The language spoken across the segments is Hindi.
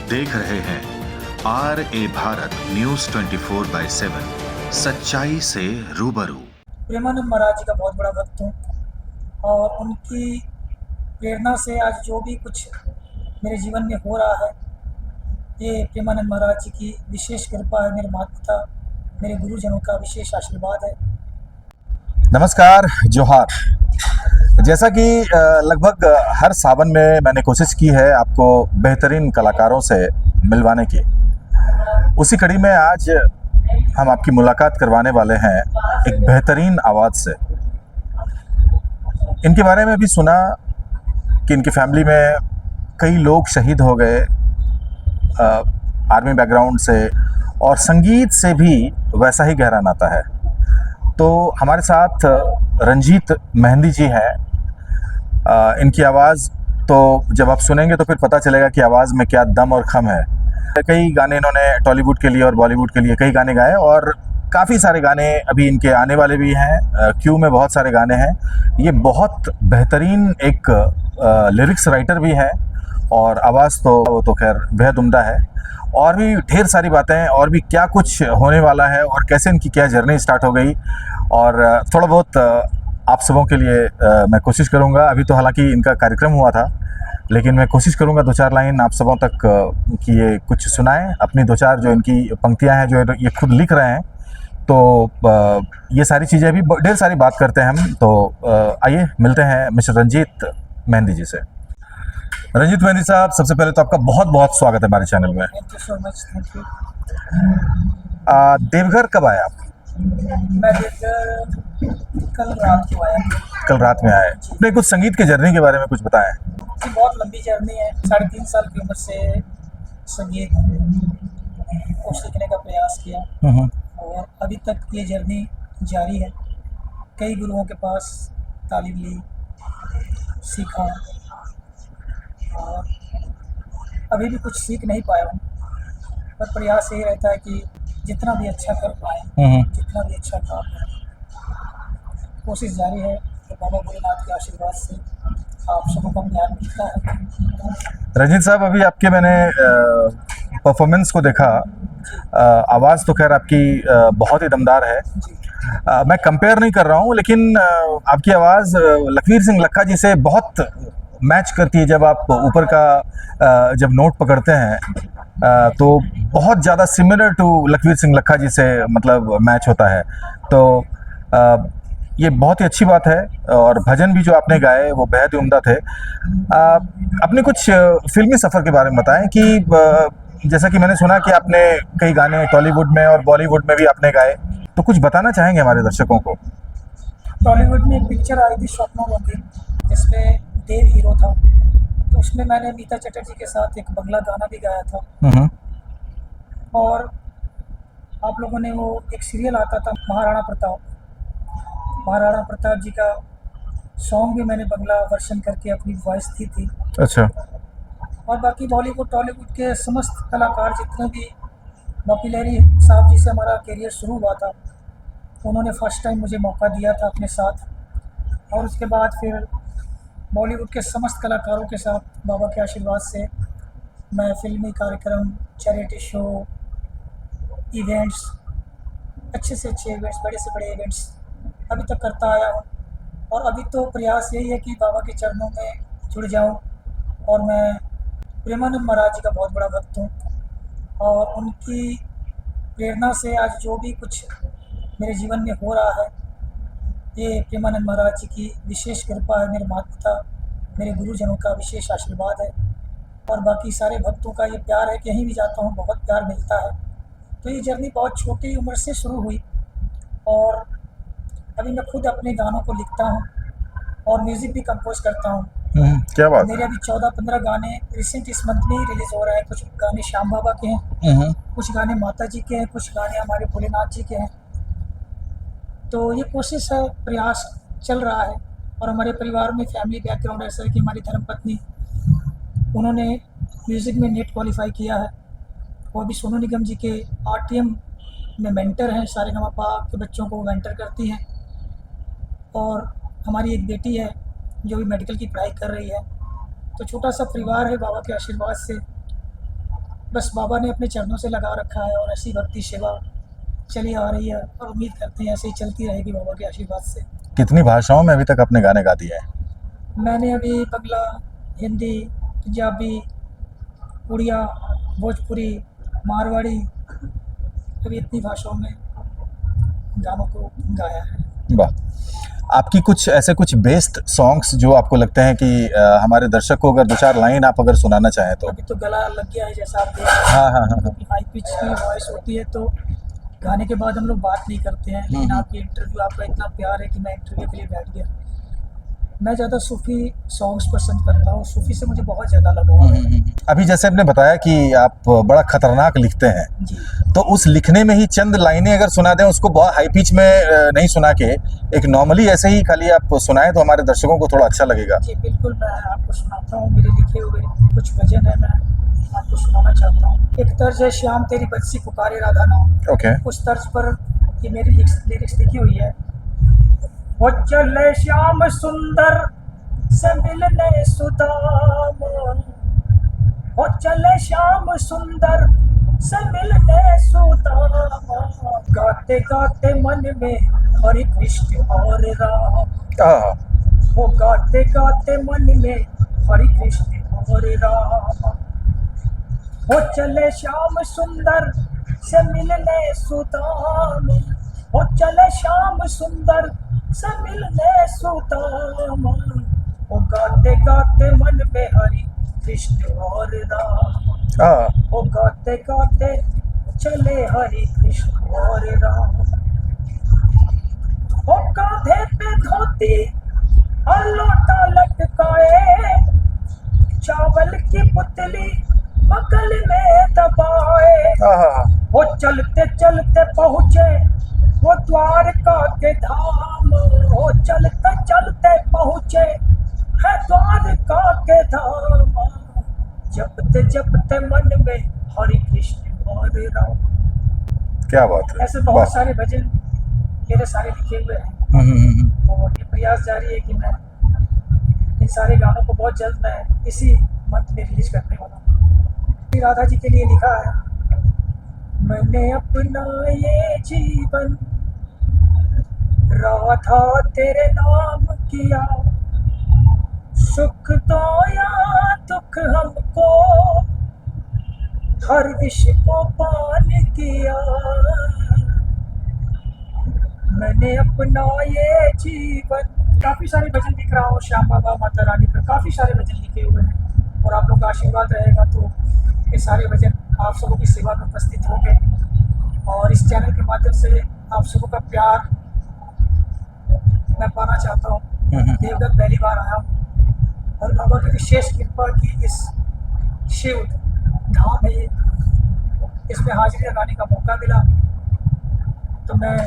देख रहे हैं RA भारत न्यूज 24/7 सच्चाई से रूबरू। प्रेमानंद महाराज जी का बहुत बड़ा भक्त हूँ और उनकी प्रेरणा से आज जो भी कुछ मेरे जीवन में हो रहा है, ये प्रेमानंद महाराज जी की विशेष कृपा है। मेरे माता पिता, मेरे गुरुजनों का विशेष आशीर्वाद है। नमस्कार, जोहार। जैसा कि लगभग हर सावन में मैंने कोशिश की है आपको बेहतरीन कलाकारों से मिलवाने की, उसी कड़ी में आज हम आपकी मुलाकात करवाने वाले हैं एक बेहतरीन आवाज़ से। इनके बारे में भी सुना कि इनकी फैमिली में कई लोग शहीद हो गए आर्मी बैकग्राउंड से, और संगीत से भी वैसा ही गहरा नाता है। तो हमारे साथ रंजीत मेहंदी जी हैं। इनकी आवाज़ तो जब आप सुनेंगे तो फिर पता चलेगा कि आवाज़ में क्या दम और खम है। कई गाने इन्होंने टॉलीवुड के लिए और बॉलीवुड के लिए कई गाने गाए, और काफ़ी सारे गाने अभी इनके आने वाले भी हैं। क्यू में बहुत सारे गाने हैं। ये बहुत बेहतरीन एक लिरिक्स राइटर भी हैं, और आवाज़ तो वो तो खैर बेहद उम्दा है। और भी ढेर सारी बातें, और भी क्या कुछ होने वाला है, और कैसे इनकी क्या जर्नी स्टार्ट हो गई, और थोड़ा बहुत आप सबों के लिए मैं कोशिश करूंगा। अभी तो हालांकि इनका कार्यक्रम हुआ था, लेकिन मैं कोशिश करूंगा 2-4 लाइन आप सबों तक कि ये कुछ सुनाएं। अपनी 2-4 जो इनकी पंक्तियां हैं, जो ये खुद लिख रहे हैं, तो ये सारी चीज़ें भी ढेर सारी बात करते हैं हम। तो आइए मिलते हैं मिस्टर रंजीत मेहंदी जी से। रंजीत मेहंदी साहब, सबसे पहले तो आपका बहुत बहुत स्वागत है हमारे चैनल में। Thank you so much. Thank you. Deoghar कब आए आप? मैं देवघर कल रात को आया। कल रात में आए। अपने कुछ संगीत के जर्नी के बारे में कुछ बताएं। जी, बहुत लंबी जर्नी है। 3.5 साल की उम्र से संगीत को सीखने का प्रयास किया और अभी तक ये जर्नी जारी है। कई गुरुओं के पास तालीम ली, सीखा, और अभी भी कुछ सीख नहीं पाया हूँ, पर प्रयास यही रहता है कि जितना भी अच्छा कर पाए, जितना भी अच्छा काम करें, कोशिश जारी है। तो बाबा भोलेनाथ के आशीर्वाद से आप सबों का प्यार मिलता है। रंजीत साहब, अभी आपके मैंने परफॉर्मेंस को देखा। आवाज़ तो खैर आपकी बहुत ही दमदार है। मैं कंपेयर नहीं कर रहा हूँ, लेकिन आपकी आवाज़ लखवीर सिंह लक्खा जी से बहुत मैच करती है। जब आप ऊपर का जब नोट पकड़ते हैं तो बहुत ज़्यादा सिमिलर टू लखवीर सिंह लक्खा जी से मतलब मैच होता है। तो ये बहुत ही अच्छी बात है, और भजन भी जो आपने गाए वो बेहद ही उम्दा थे। अपने कुछ फिल्मी सफ़र के बारे में बताएं कि जैसा कि मैंने सुना कि आपने कई गाने टॉलीवुड में और बॉलीवुड में भी आपने गाए, तो कुछ बताना चाहेंगे हमारे दर्शकों को? टॉलीवुड में एक पिक्चर आई थी स्वप्नों बंदी, जिसमें देव हीरो था। तो उसमें मैंने मीता चटर्जी के साथ एक बंगला गाना भी गाया था। और आप लोगों ने वो एक सीरियल आता था महाराणा प्रताप जी का सॉन्ग भी मैंने बंगला वर्शन करके अपनी वॉइस दी थी। अच्छा। और बाकी बॉलीवुड टॉलीवुड के समस्त कलाकार जितने भी, बापी लहरी साहब जी से हमारा करियर शुरू हुआ था, उन्होंने फर्स्ट टाइम मुझे मौका दिया था अपने साथ। और उसके बाद फिर बॉलीवुड के समस्त कलाकारों के साथ बाबा के आशीर्वाद से मैं फिल्मी कार्यक्रम, चैरिटी शो, इवेंट्स, अच्छे से अच्छे इवेंट्स, बड़े से बड़े इवेंट्स अभी तक करता आया हूँ। और अभी तो प्रयास यही है कि बाबा के चरणों में जुड़ जाऊँ। और मैं प्रेमानंद महाराज जी का बहुत बड़ा भक्त हूँ, और उनकी प्रेरणा से आज जो भी कुछ मेरे जीवन में हो रहा है, ये प्रेमानंद महाराज जी की विशेष कृपा है। मेरे माता पिता, मेरे गुरुजनों का विशेष आशीर्वाद है, और बाकी सारे भक्तों का ये प्यार है। कहीं भी जाता हूँ बहुत प्यार मिलता है। तो ये जर्नी बहुत छोटी उम्र से शुरू हुई, और अभी मैं खुद अपने गानों को लिखता हूँ और म्यूज़िक भी कंपोज करता हूँ। क्या बात। मेरे अभी 14-15 गाने रिसेंट इस मंथ में ही रिलीज़ हो रहे हैं। कुछ गाने श्याम बाबा के हैं, कुछ गाने माता जी के हैं, कुछ गाने हमारे भोलेनाथ जी के हैं। तो ये कोशिश है, प्रयास चल रहा है। और हमारे परिवार में फैमिली बैकग्राउंड ऐसा है कि हमारी धर्मपत्नी, उन्होंने म्यूज़िक में नेट क्वालिफाई किया है। वो अभी सोनू निगम जी के RTM में मेंटर हैं, सारेगामापा के बच्चों को मेंटर करती हैं। और हमारी एक बेटी है जो भी मेडिकल की पढ़ाई कर रही है। तो छोटा सा परिवार है, बाबा के आशीर्वाद से बस बाबा ने अपने चरणों से लगा रखा है और ऐसी भक्ति सेवा चली आ रही है और उम्मीद करते हैं ऐसे ही चलती रहेगी बाबा के आशीर्वाद से। कितनी भाषाओं में अभी तक आपने गाने गा दिए हैं? मैंने अभी बंगला, हिंदी, पंजाबी, उड़िया, भोजपुरी, मारवाड़ी, अभी इतनी भाषाओं में गानों को गाया है। वाह। आपकी कुछ ऐसे कुछ बेस्ट सॉन्ग्स जो आपको लगते हैं कि हमारे दर्शक को अगर 2-4 लाइन आप अगर सुनाना चाहें तो? अभी तो गला लग गया है जैसा आप देख रहे हैं। हाँ हाँ हाँ हाँ। हाई पिच की वॉइस होती है तो गाने के बाद हम लोग बात नहीं करते हैं, लेकिन आपकी इंटरव्यू, आपका इतना प्यार है कि मैं इंटरव्यू के लिए बैठ गया। मैं ज़्यादा सूफ़ी सॉन्ग्स पसंद करता हूँ, सूफ़ी से मुझे बहुत ज़्यादा लगाव है। अभी जैसे आपने बताया कि आप बड़ा खतरनाक लिखते हैं, जी तो उस लिखने में ही चंद लाइनें अगर सुना दें, उसको बहुत हाई पिच में नहीं सुना के एक नॉर्मली ऐसे ही खाली आप सुनाएं तो हमारे दर्शकों को थोड़ा अच्छा लगेगा। जी बिल्कुल, मैं आपको सुनाता हूँ। मेरे लिखे हुए कुछ भजन है, मैं आपको सुनाना चाहता हूँ। एक तर्ज है, श्याम तेरी बंसी पुकारे राधा नाम। ओके। उस तर्ज पर ये मेरी लिरिक्स लिखी हुई है। वो चले श्याम सुंदर से मिलने सुदाम, वो चले श्याम सुंदर से मिलने सुदाम, गाते गाते मन में हरि कृष्ण और राम, वो गाते गाते मन में हरि कृष्ण और राम, वो चले श्याम सुंदर से मिलने सुदाम, वो चले श्याम सुंदर से मिलने सुदाम, वो गाते गाते मन में हरि कृष्ण और राम, वो गाते गाते चले हरि कृष्ण और राम, वो कांधे पे धोती और लोटा लटकाए, चावल की पुतली बगल में दबाए, वो चलते चलते पहुँचे वो द्वारका के धाम, वो चलते चलते पहुँचे है द्वारका के धाम, जपते जपते मन में हरि कृष्ण और राम। क्या बात है। ऐसे बहुत सारे भजन मेरे सारे लिखे हुए हैं और ये प्रयास जारी है कि मैं इन सारे गानों को बहुत जल्द मैं इसी मंथ में रिलीज करने वाला हूँ। राधा जी के लिए लिखा है, मैंने अपना ये जीवन राधा तेरे नाम किया, सुख दो या दुख हमको हर विष को पान किया, मैंने अपना ये जीवन। काफ़ी सारे भजन लिख रहा हूँ श्याम बाबा माता रानी पर, काफ़ी सारे भजन लिखे हुए हैं और आप लोग का आशीर्वाद रहेगा तो ये सारे भजन आप सबों की सेवा में उपस्थित होंगे और इस चैनल के माध्यम से आप सबों का प्यार मैं पाना चाहता हूँ। देवघर पहली बार आया हूँ और बाबा की विशेष कृपा की इस शिव धाम है, इसमें हाजिरी लगाने का मौका मिला तो मैं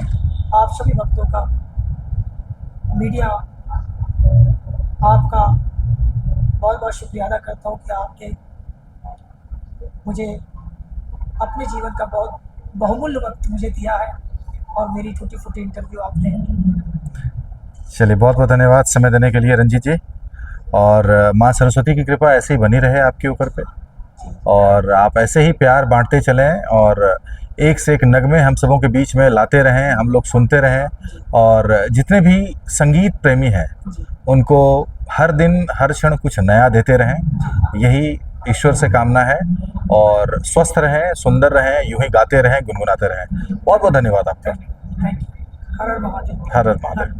आप सभी भक्तों का, मीडिया आपका बहुत बहुत शुक्रिया अदा करता हूँ कि आपने मुझे अपने जीवन का बहुत बहुमूल्य वक्त मुझे दिया है और मेरी छोटी छोटी इंटरव्यू आपने। चलिए, बहुत बहुत धन्यवाद समय देने के लिए रंजीत जी, और माँ सरस्वती की कृपा ऐसे ही बनी रहे आपके ऊपर पे और आप ऐसे ही प्यार बांटते चलें और एक से एक नगमे हम सबों के बीच में लाते रहें, हम लोग सुनते रहें और जितने भी संगीत प्रेमी हैं उनको हर दिन हर क्षण कुछ नया देते रहें, यही ईश्वर से कामना है। और स्वस्थ रहें, सुंदर रहें, यूं ही गाते रहें, गुनगुनाते रहें। बहुत बहुत धन्यवाद आपका। Thank you. Her her Mahadev. Her her Mahadev.